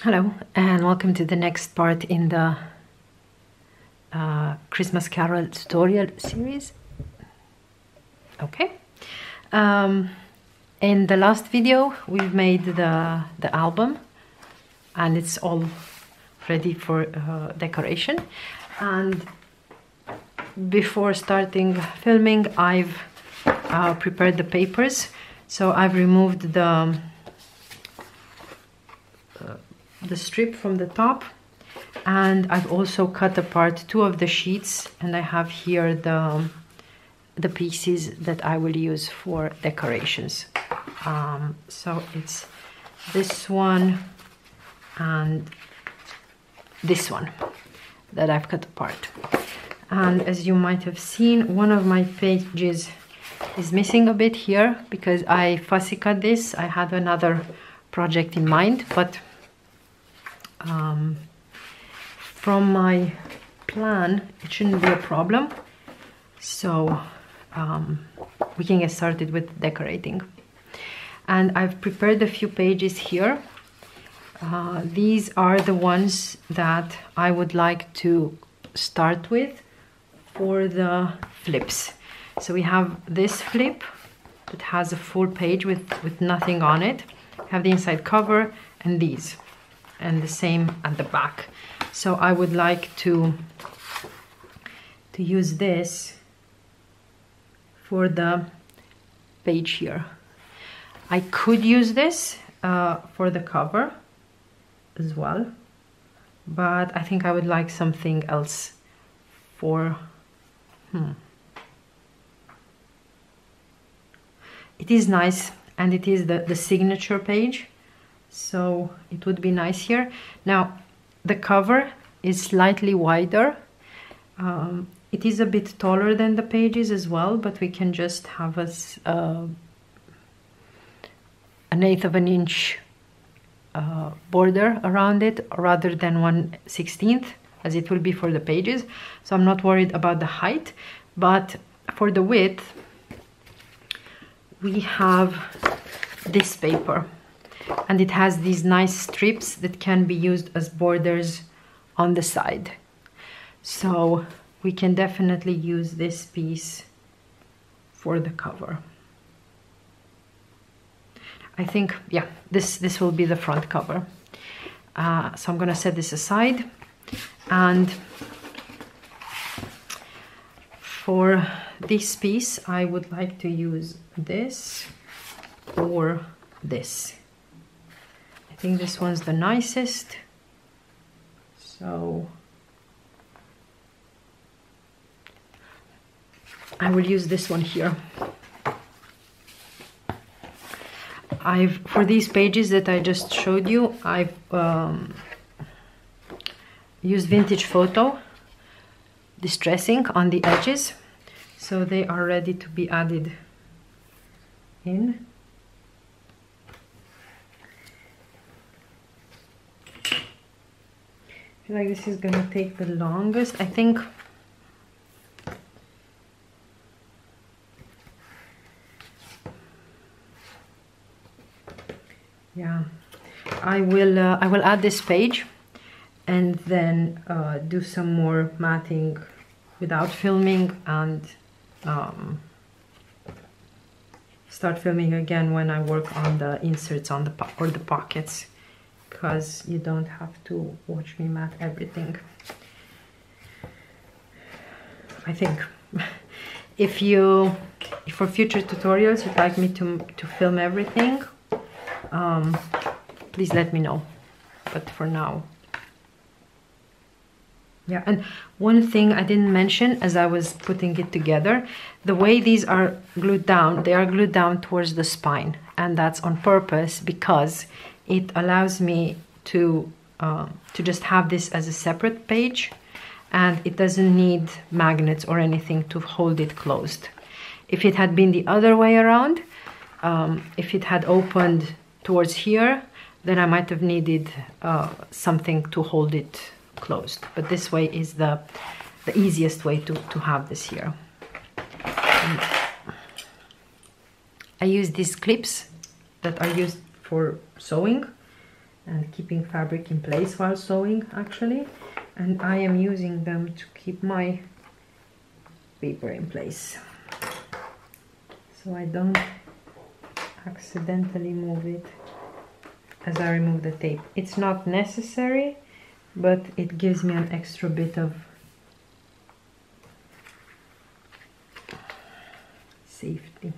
Hello and welcome to the next part in the Christmas Carol tutorial series. Okay. In the last video we've made the album and it's all ready for decoration, and before starting filming I've prepared the papers. So I've removed the strip from the top, and I've also cut apart two of the sheets, and I have here the pieces that I will use for decorations. So it's this one and this one that I've cut apart. And as you might have seen, one of my pages is missing a bit here because I fussy cut this. I had another project in mind, but from my plan it shouldn't be a problem, so we can get started with decorating. And I've prepared a few pages here. These are the ones that I would like to start with for the flips. So we have this flip that has a full page with nothing on it. We have the inside cover and these, and the same at the back. So I would like to use this for the page here. I could use this for the cover as well, but I think I would like something else for It is nice, and it is the signature page, so it would be nice here. Now the cover is slightly wider. It is a bit taller than the pages as well, but we can just have an 1/8 of an inch border around it rather than 1/16 as it will be for the pages. So I'm not worried about the height, but for the width we have this paper, and it has these nice strips that can be used as borders on the side. So we can definitely use this piece for the cover. I think, yeah, this will be the front cover. So I'm gonna set this aside, and for this piece I would like to use this or this. I think this one's the nicest, so I will use this one here. For these pages that I just showed you, I've used vintage photo distressing on the edges, so they are ready to be added in. I feel like this is gonna take the longest, I think. Yeah, I will add this page and then do some more matting without filming, and start filming again when I work on the inserts on the pockets, because you don't have to watch me mat everything. I think if for future tutorials you'd like me to film everything, please let me know, but for now, yeah. And one thing I didn't mention as I was putting it together, the way these are glued down, they are glued down towards the spine, and that's on purpose because it allows me to just have this as a separate page, and it doesn't need magnets or anything to hold it closed. If it had been the other way around, if it had opened towards here, then I might have needed something to hold it closed. But this way is the easiest way to have this here. I use these clips that are used for sewing, and keeping fabric in place while sewing actually, and I am using them to keep my paper in place so I don't accidentally move it as I remove the tape. It's not necessary, but it gives me an extra bit of safety.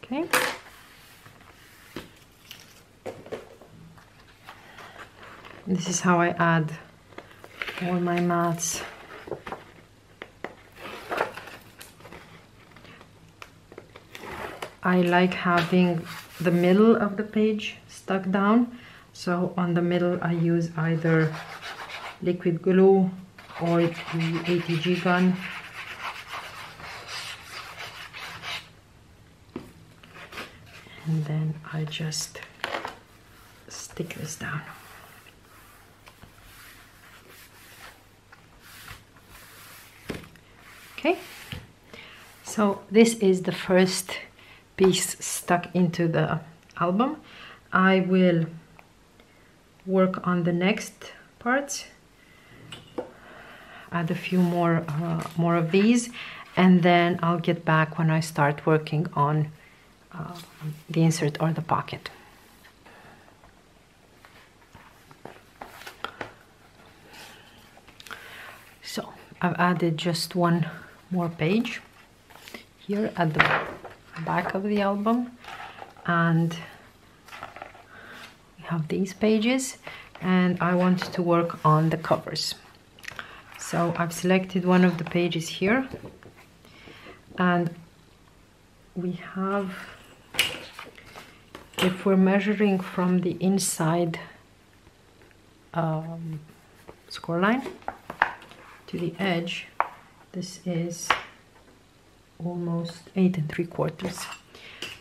Okay. This is how I add all my mats. I like having the middle of the page stuck down, so on the middle I use either liquid glue or the ATG gun. And then I just stick this down. Okay, so this is the first piece stuck into the album. I will work on the next parts, add a few more of these, and then I'll get back when I start working on the insert or the pocket. So I've added just one more page here at the back of the album, and we have these pages, and I want to work on the covers. So I've selected one of the pages here, and we have, if we're measuring from the inside score line to the edge, this is almost 8 3/4.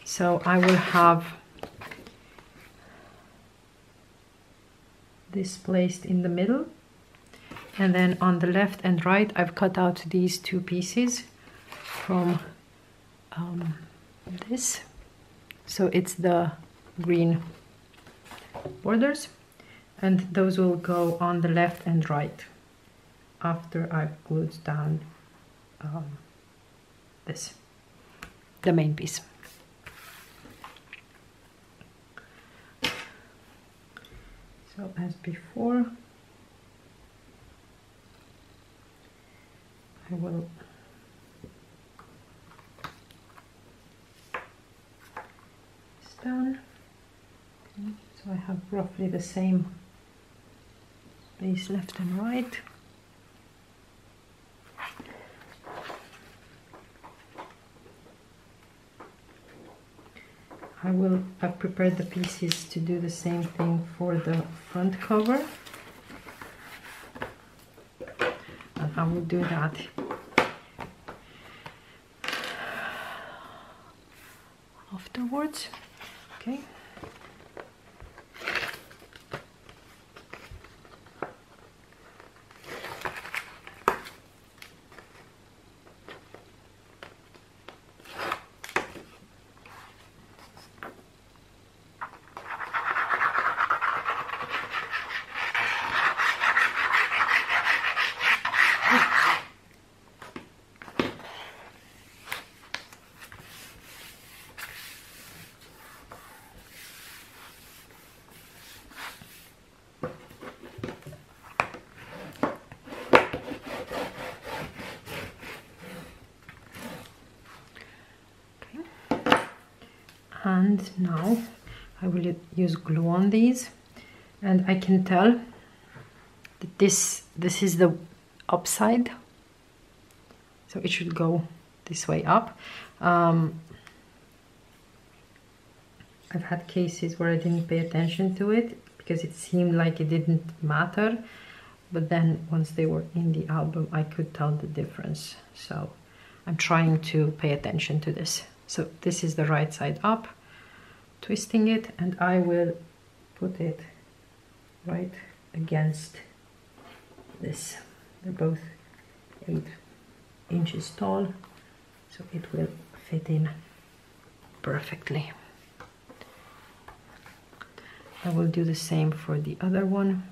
So I will have this placed in the middle, and then on the left and right I've cut out these two pieces from this, so it's the green borders, and those will go on the left and right after I've glued down the main piece. So as before, I will this down. Okay. So I have roughly the same space left and right. I've prepared the pieces to do the same thing for the front cover, and I will do that afterwards. Okay. And now I will use glue on these, and I can tell that this is the upside, so it should go this way up. I've had cases where I didn't pay attention to it because it seemed like it didn't matter, but then once they were in the album I could tell the difference. So I'm trying to pay attention to this. So this is the right side up, twisting it, and I will put it right against this. They're both 8 inches tall, so it will fit in perfectly. I will do the same for the other one.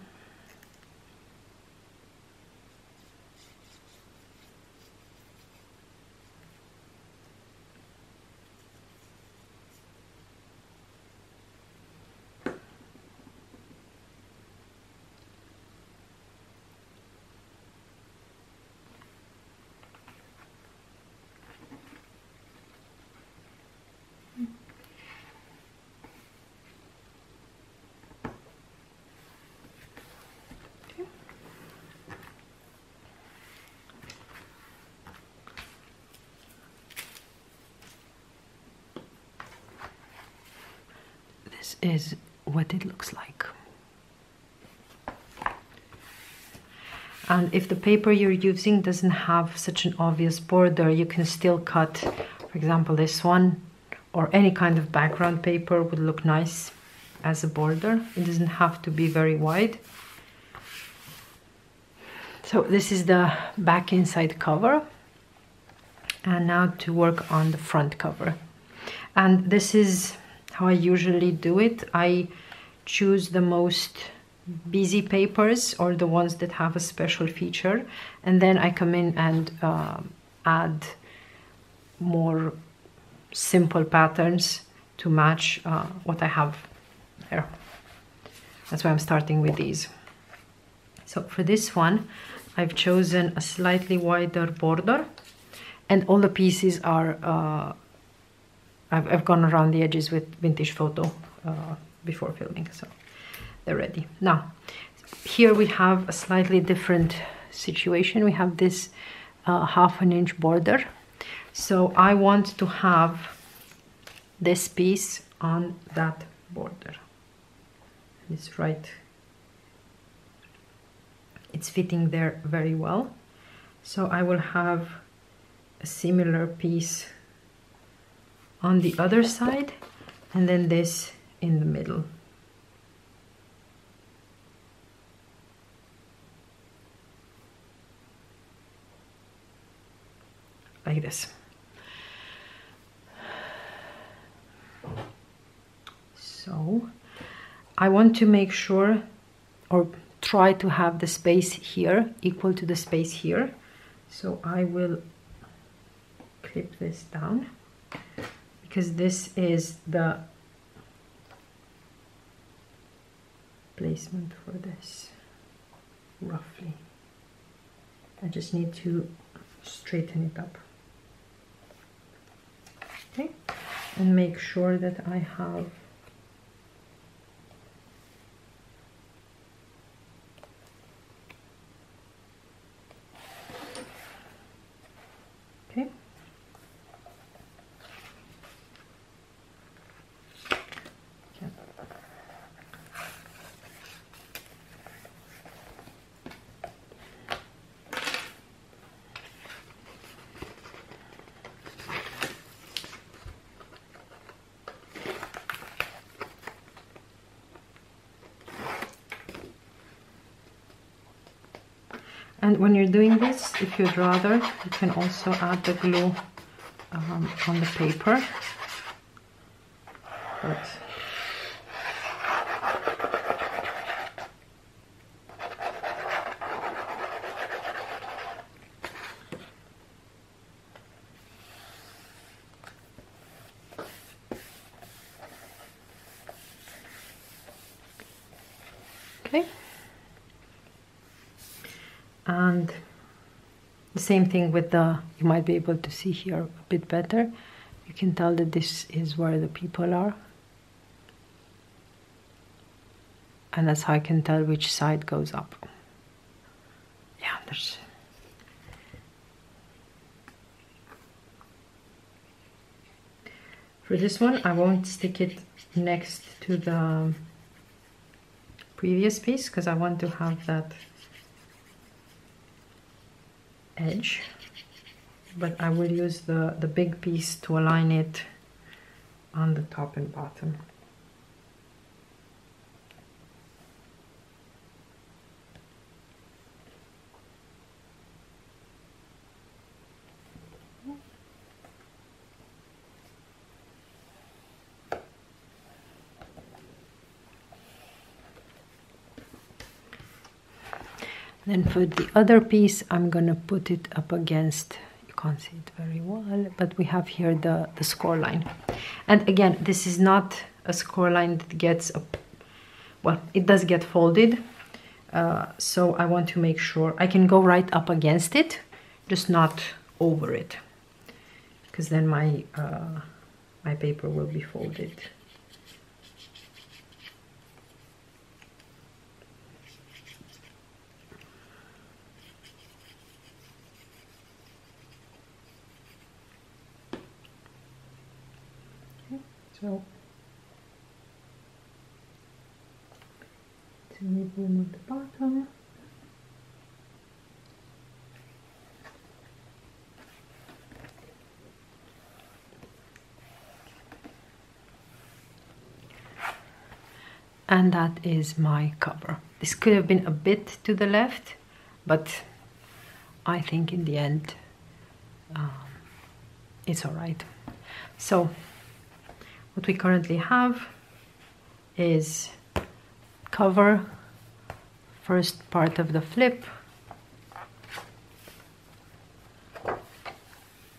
This is what it looks like. And if the paper you're using doesn't have such an obvious border, you can still cut, for example, this one, or any kind of background paper would look nice as a border. It doesn't have to be very wide. So this is the back inside cover. And now to work on the front cover. And this is how I usually do it. I choose the most busy papers or the ones that have a special feature, and then I come in and add more simple patterns to match what I have there. That's why I'm starting with these. So for this one, I've chosen a slightly wider border, and all the pieces are I've gone around the edges with Vintage Photo before filming, so they're ready. Now, here we have a slightly different situation. We have this 1/2 inch border. So I want to have this piece on that border. It's right. It's fitting there very well. So I will have a similar piece on the other side, and then this in the middle. Like this. So I want to make sure, or try to have the space here equal to the space here. So I will clip this down, because this is the placement for this, roughly. I just need to straighten it up. Okay, and make sure that I have okay. And when you're doing this, if you'd rather, you can also add the glue on the paper. But okay. And the same thing with the, you might be able to see here a bit better. You can tell that this is where the people are. And that's how I can tell which side goes up. Yeah, there's... For this one, I won't stick it next to the previous piece, because I want to have that edge, but I will use the big piece to align it on the top and bottom. Then for the other piece, I'm gonna put it up against, you can't see it very well, but we have here the score line. And again, this is not a score line that gets, well, it does get folded. So I want to make sure I can go right up against it, just not over it, because then my my paper will be folded. So to remove the bottom. And that is my cover. This could have been a bit to the left, but I think in the end it's all right. So what we currently have is cover, first part of the flip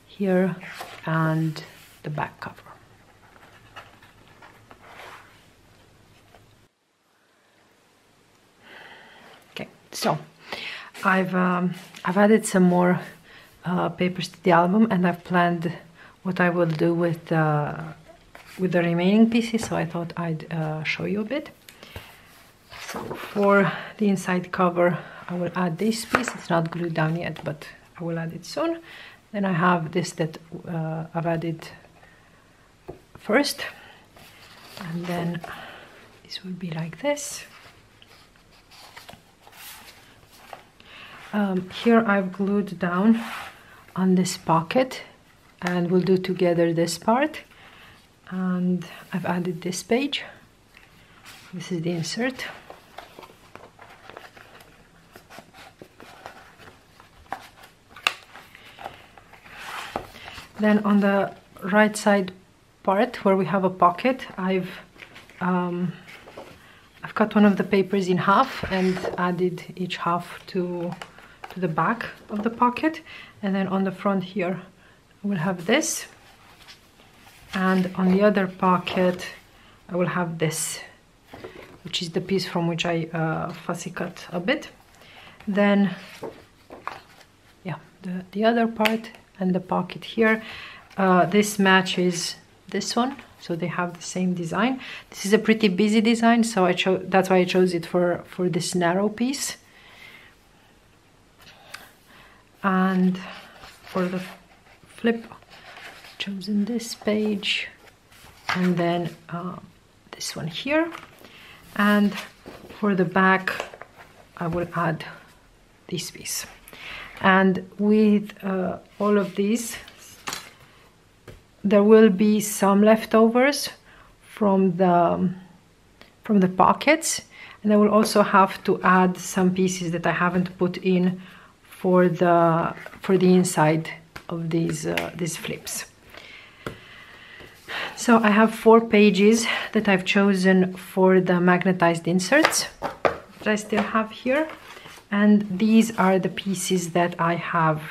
here, and the back cover. Okay, so I've added some more papers to the album, and I've planned what I will do with the remaining pieces, so I thought I'd show you a bit. So for the inside cover, I will add this piece. It's not glued down yet, but I will add it soon. Then I have this that I've added first, and then this will be like this. Here I've glued down on this pocket, and we'll do together this part. And I've added this page. This is the insert. Then on the right side part where we have a pocket, I've cut one of the papers in half and added each half to the back of the pocket. And then on the front here, we'll have this. And on the other pocket, I will have this, which is the piece from which I fussy cut a bit. Then, yeah, the other part and the pocket here. This matches this one, so they have the same design. This is a pretty busy design, so that's why I chose it for this narrow piece. And for the flip, chosen this page, and then this one here. And for the back, I will add this piece. And with all of these, there will be some leftovers from the pockets, and I will also have to add some pieces that I haven't put in for the inside of these flips. So I have 4 pages that I've chosen for the magnetized inserts that I still have here, and these are the pieces that I have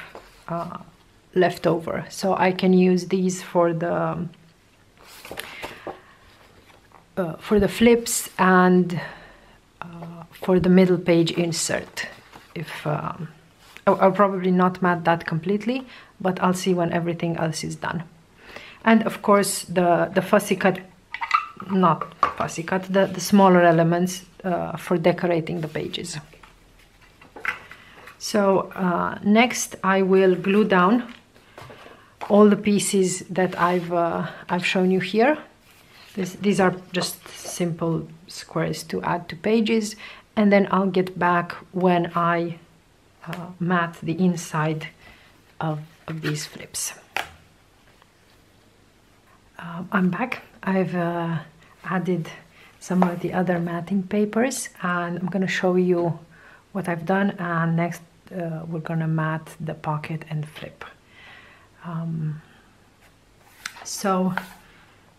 left over. So I can use these for the flips and for the middle page insert. If I'll probably not mat that completely, but I'll see when everything else is done. And of course the fussy cut, not fussy cut, the smaller elements for decorating the pages. So next I will glue down all the pieces that I've shown you here. These are just simple squares to add to pages, and then I'll get back when I mat the inside of these flips. I'm back. I've added some of the other matting papers, and I'm going to show you what I've done, and next we're going to mat the pocket and flip. So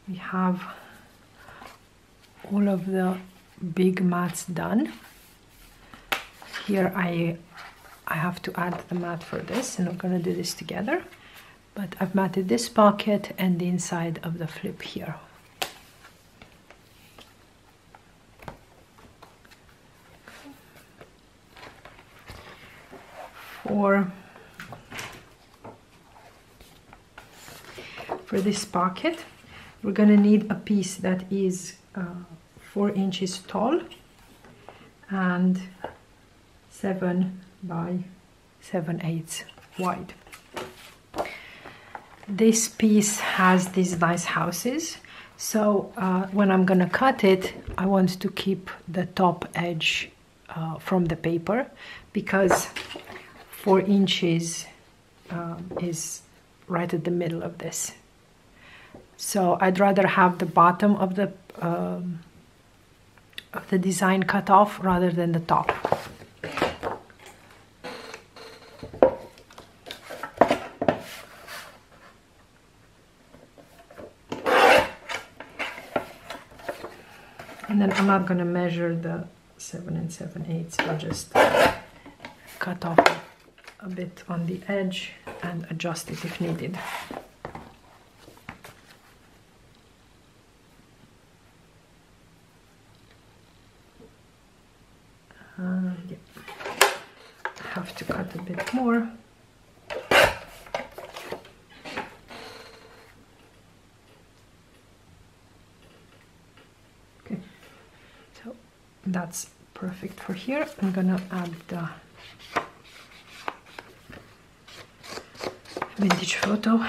we have all of the big mats done here I have to add the mat for this, and I'm gonna do this together. But I've matted this pocket and the inside of the flip here. For this pocket, we're gonna need a piece that is 4 inches tall and 7 by 7/8 wide. This piece has these nice houses, so when I'm gonna cut it, I want to keep the top edge from the paper, because 4 inches is right at the middle of this. So I'd rather have the bottom of the design cut off rather than the top. And then I'm not going to measure the 7 and 7/8, I'll just cut off a bit on the edge and adjust it if needed. Yeah. I have to cut a bit more. Okay, so that's perfect for here. I'm gonna add the vintage photo.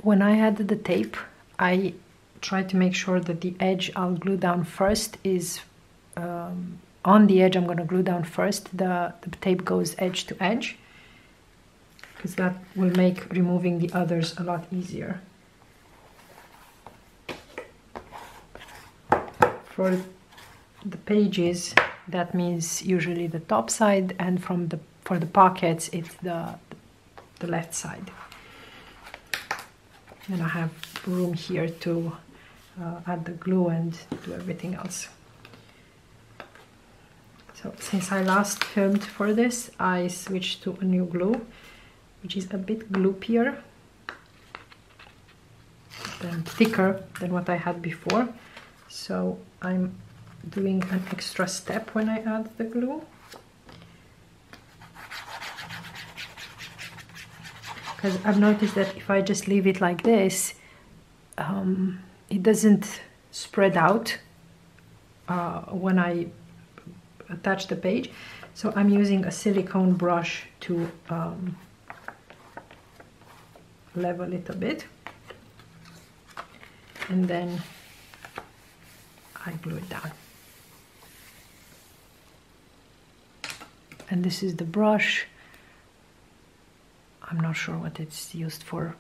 When I added the tape, I tried to make sure that the edge I'll glue down first is on the edge. I'm going to glue down first. The tape goes edge to edge, because that will make removing the others a lot easier. For the pages, that means usually the top side, and for the pockets, it's the left side. And I have room here to add the glue and do everything else. So since I last filmed for this, I switched to a new glue, which is a bit gloopier and thicker than what I had before. So I'm doing an extra step when I add the glue, because I've noticed that if I just leave it like this, it doesn't spread out when I attach the page. So I'm using a silicone brush to level it a bit, and then I glue it down. And this is the brush. I'm not sure what it's used for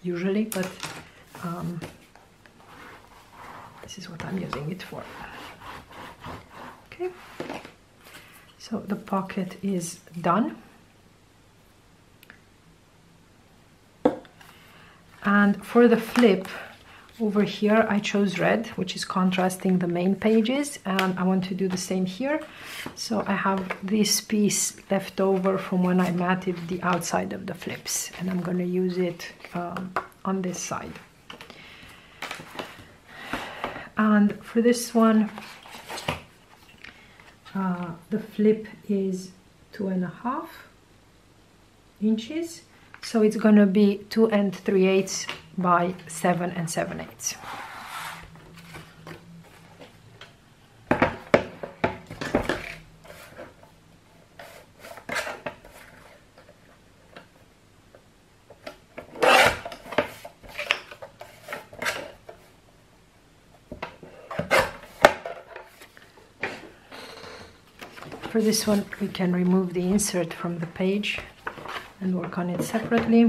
usually, but this is what I'm using it for. Okay, so the pocket is done. And for the flip, over here I chose red, which is contrasting the main pages, and I want to do the same here. So I have this piece left over from when I matted the outside of the flips, and I'm going to use it on this side. And for this one, the flip is 2.5 inches, so it's going to be 2 3/8 by 7 7/8. For this one, we can remove the insert from the page and work on it separately.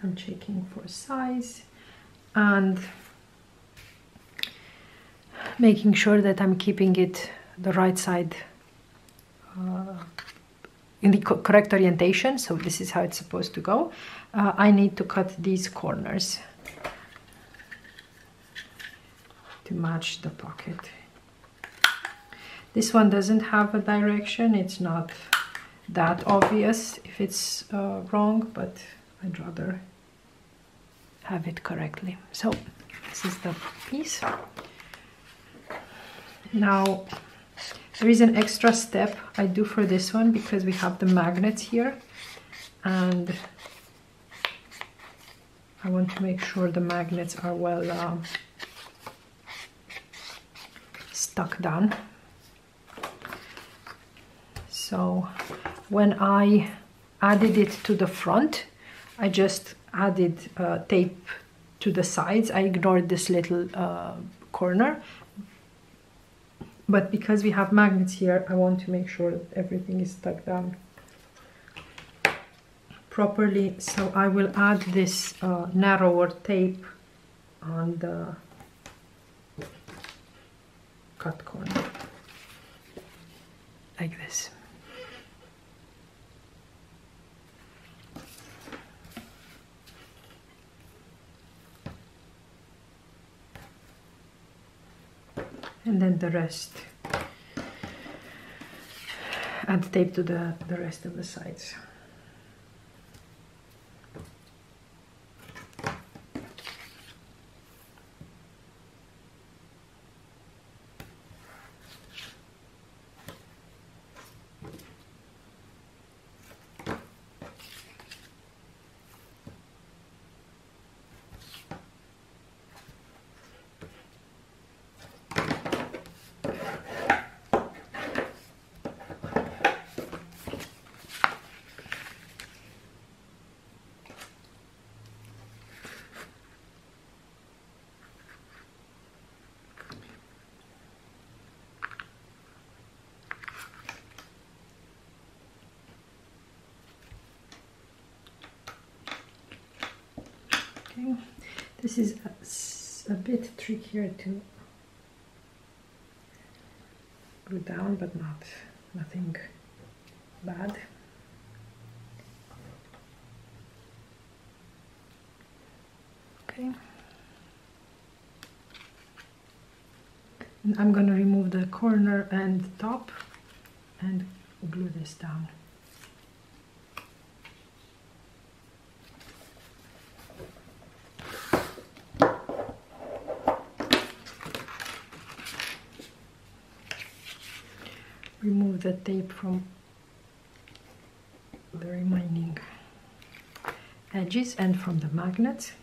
I'm checking for size and making sure that I'm keeping it the right side in the correct orientation. So this is how it's supposed to go. I need to cut these corners to match the pocket. This one doesn't have a direction. It's not that obvious if it's wrong, but I'd rather have it correctly. So this is the piece. Now there is an extra step I do for this one because we have the magnets here, and I want to make sure the magnets are well stuck down. So when I added it to the front, I just added tape to the sides. I ignored this little corner, but because we have magnets here, I want to make sure that everything is stuck down properly. So I will add this narrower tape on the cut corner, like this. And then the rest, add tape to the rest of the sides. Okay, this is a bit trickier to glue down, but nothing bad. Okay, and I'm going to remove the corner and top and glue this down. Remove the tape from the remaining edges and from the magnets.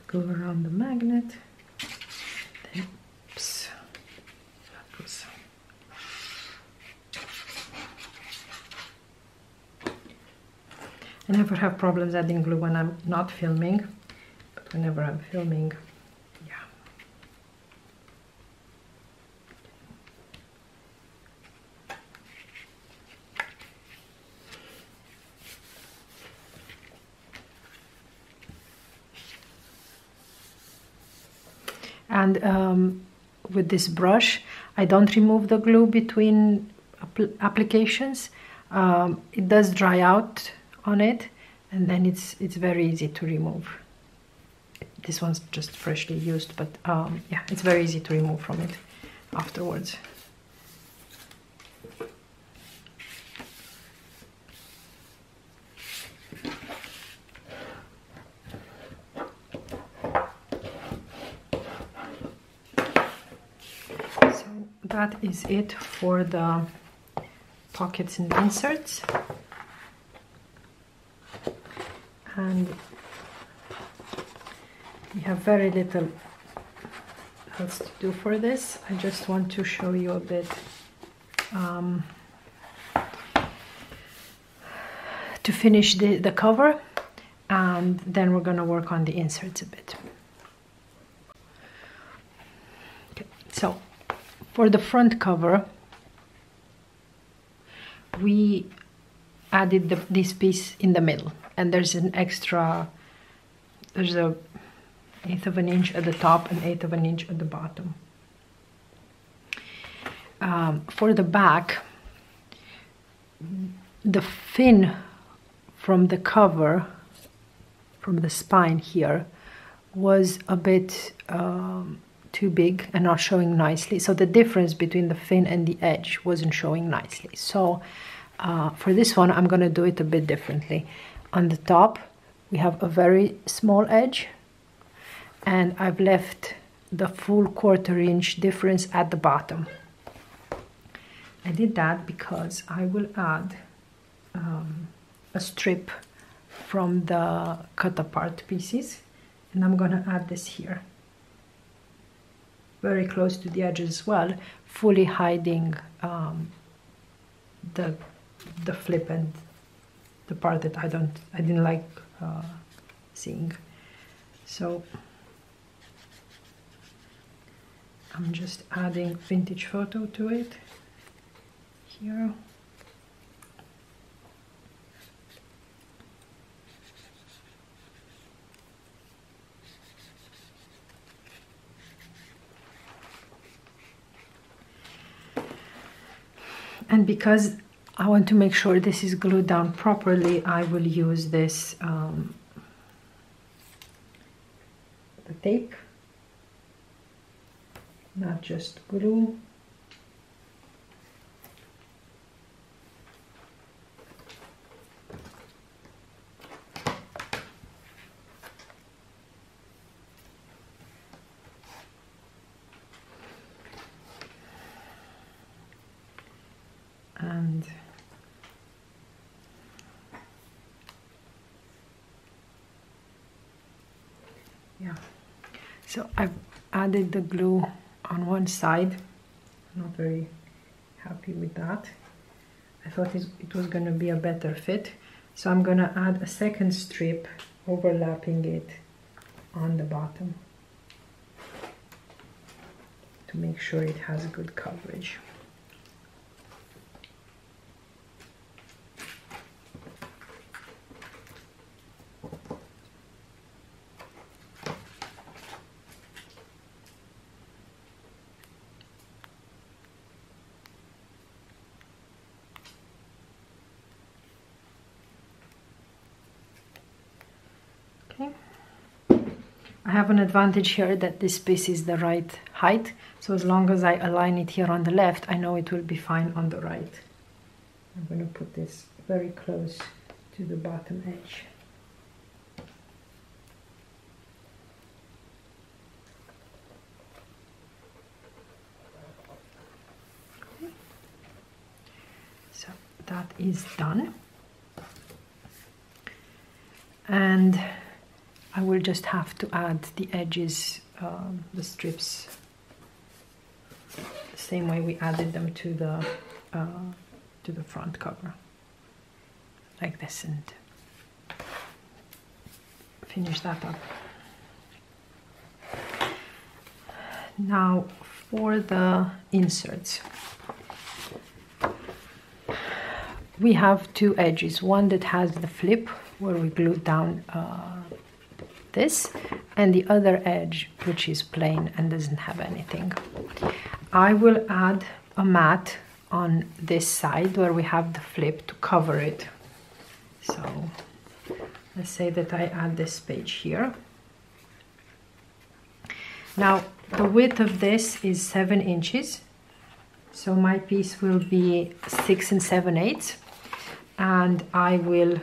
Go around the magnet. Then, oops, that was. I never have problems adding glue when I'm not filming, but whenever I'm filming, yeah. And with this brush, I don't remove the glue between applications. It does dry out on it, and then it's very easy to remove. This one's just freshly used, but yeah, it's very easy to remove from it afterwards. So that is it for the pockets and inserts. And we have very little else to do for this. I just want to show you a bit to finish the cover, and then we're going to work on the inserts a bit. Okay, so for the front cover, we added this piece in the middle, and there's an extra, there's a 1/8 of an inch at the top and 1/8 of an inch at the bottom. For the back, the fin from the cover, from the spine here, was a bit too big and not showing nicely. So the difference between the fin and the edge wasn't showing nicely. So for this one, I'm going to do it a bit differently. On the top, we have a very small edge, and I've left the full 1/4 inch difference at the bottom. I did that because I will add a strip from the cut apart pieces, and I'm gonna add this here, very close to the edge as well, fully hiding the flip and the part that I didn't like seeing. So I'm just adding Vintage Photo to it here. And because I want to make sure this is glued down properly, I will use this the tape, not just glue. And yeah, so I've added the glue on one side. I'm not very happy with that. I thought it was going to be a better fit, so I'm going to add a second strip overlapping it on the bottom to make sure it has good coverage. Okay. I have an advantage here that this piece is the right height, so as long as I align it here on the left, I know it will be fine on the right. I'm going to put this very close to the bottom edge. Okay. So that is done. And I will just have to add the edges, the strips, the same way we added them to the front cover, like this, and finish that up. Now for the inserts, we have two edges, one that has the flip where we glued down this, and the other edge which is plain and doesn't have anything. I will add a mat on this side where we have the flip to cover it. So let's say that I add this page here. Now the width of this is 7 inches, so my piece will be 6 7/8, and I will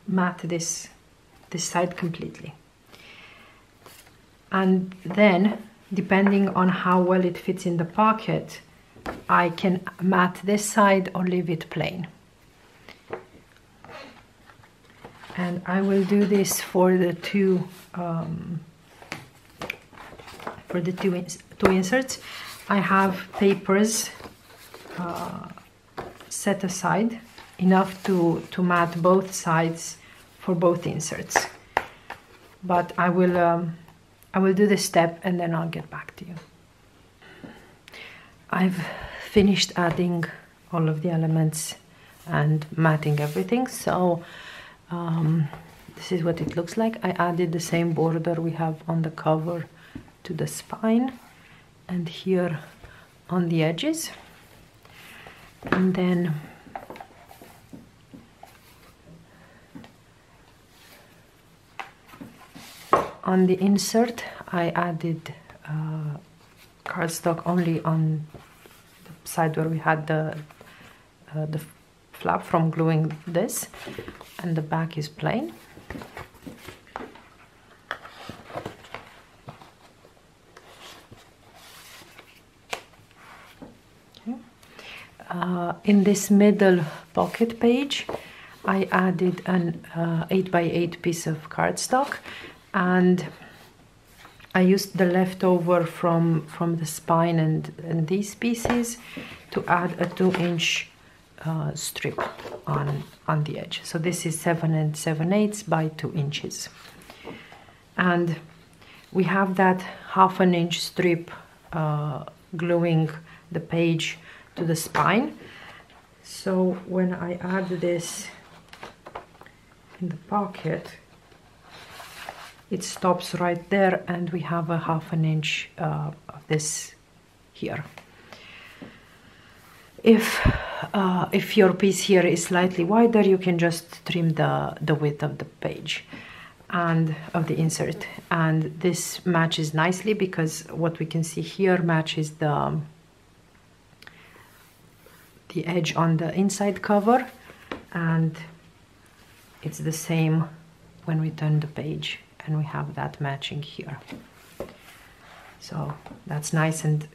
mat this side completely. And then, depending on how well it fits in the pocket, I can mat this side or leave it plain. And I will do this for the two inserts. I have papers set aside enough to mat both sides for both inserts. But I will do this step and then I'll get back to you. I've finished adding all of the elements and matting everything, so this is what it looks like. I added the same border we have on the cover to the spine and here on the edges, and then on the insert I added cardstock only on the side where we had the flap from gluing this, and the back is plain. In this middle pocket page, I added an 8x8 piece of cardstock, and I used the leftover from the spine and these pieces to add a 2-inch strip on the edge. So this is 7 7/8 by 2 inches, and we have that 1/2 inch strip gluing the page to the spine. So when I add this in the pocket, it stops right there, and we have a 1/2 inch of this here. If your piece here is slightly wider, you can just trim the width of the page and of the insert, and this matches nicely because what we can see here matches the edge on the inside cover, and it's the same when we turn the page, and we have that matching here. So that's nice, and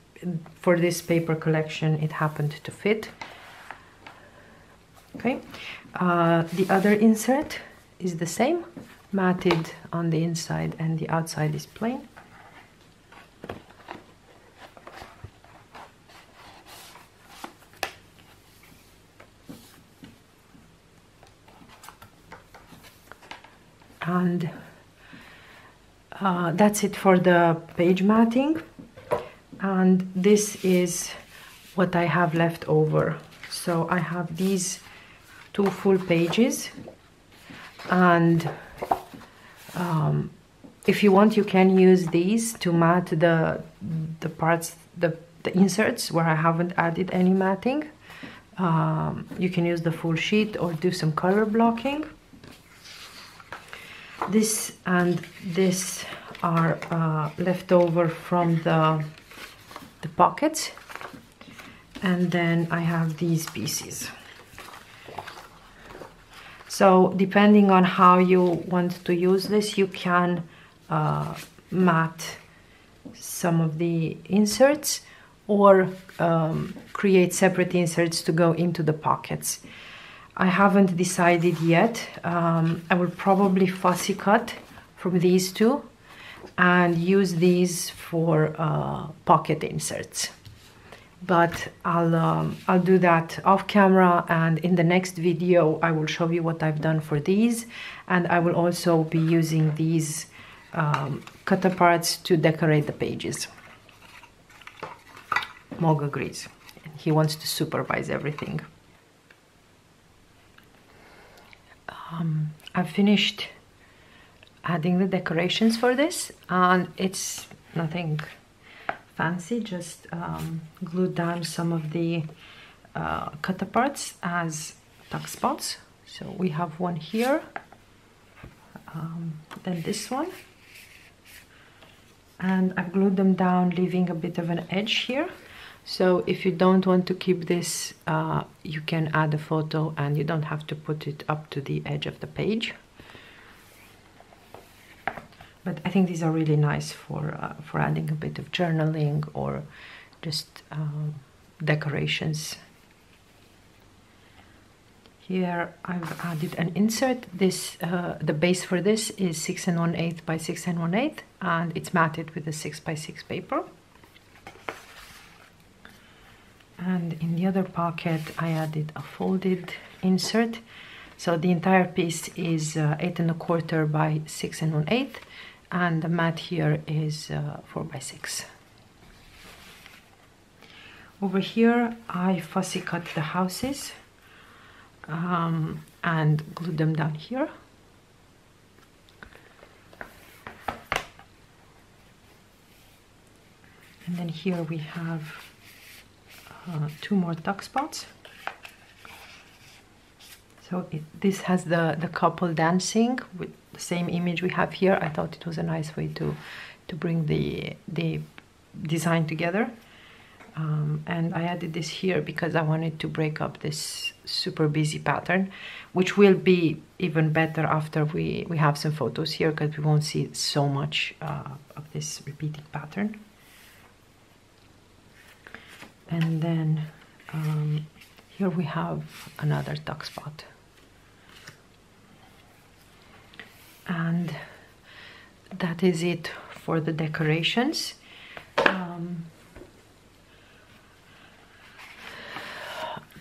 for this paper collection it happened to fit. Okay, the other insert is the same, matted on the inside and the outside is plain. And that's it for the page matting, and this is what I have left over. So I have these 2 full pages, and if you want, you can use these to mat the parts, the inserts where I haven't added any matting. You can use the full sheet or do some color blocking. This and this are left over from the pockets, and then I have these pieces. So depending on how you want to use this, you can mat some of the inserts or create separate inserts to go into the pockets. I haven't decided yet. I will probably fussy cut from these two and use these for pocket inserts. But I'll do that off camera, and in the next video I will show you what I've done for these, and I will also be using these cut aparts to decorate the pages. Mog agrees. He wants to supervise everything. I've finished adding the decorations for this, and it's nothing fancy, just glued down some of the cut aparts as tuck spots. So we have one here, then this one, and I've glued them down, leaving a bit of an edge here. So if you don't want to keep this, you can add a photo and you don't have to put it up to the edge of the page. But I think these are really nice for adding a bit of journaling or just decorations. Here I've added an insert. This the base for this is 6 1/8 by 6 1/8, and it's matted with a 6 by 6 paper. And in the other pocket I added a folded insert. So the entire piece is 8 1/4 by 6 1/8, and the mat here is 4 by 6. Over here I fussy cut the houses and glued them down here. And then here we have 2 more tuck spots. So this has the couple dancing with the same image we have here. I thought it was a nice way to bring the design together. And I added this here because I wanted to break up this super busy pattern, which will be even better after we have some photos here, because we won't see so much of this repeating pattern. And then here we have another tuck spot. And that is it for the decorations.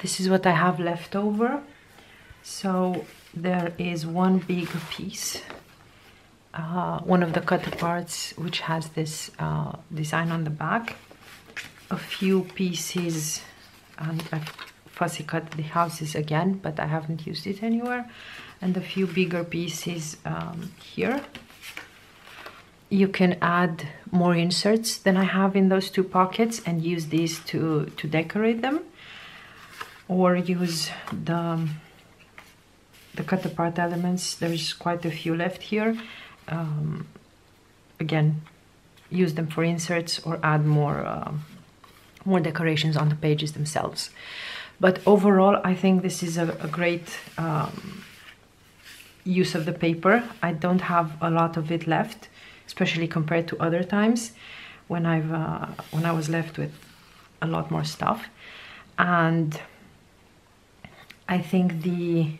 This is what I have left over. So there is one big piece, one of the cut aparts, which has this design on the back. A few pieces, and I've fussy cut the houses again, but I haven't used it anywhere, and a few bigger pieces here. You can add more inserts than I have in those 2 pockets and use these to decorate them, or use the cut apart elements. There's quite a few left here. Again, use them for inserts or add more decorations on the pages themselves. But overall, I think this is a great use of the paper. I don't have a lot of it left, especially compared to other times when I was left with a lot more stuff. And I think the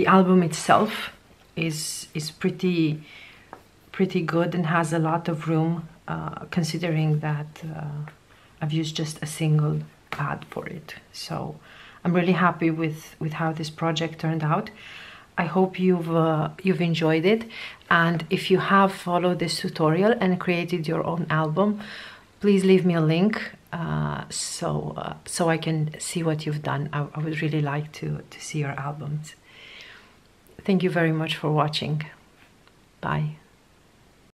album itself is pretty good and has a lot of room, considering that I've used just a single pad for it. So I'm really happy with how this project turned out. I hope you've enjoyed it, and if you have followed this tutorial and created your own album, please leave me a link so I can see what you've done. I would really like to see your albums. Thank you very much for watching. Bye.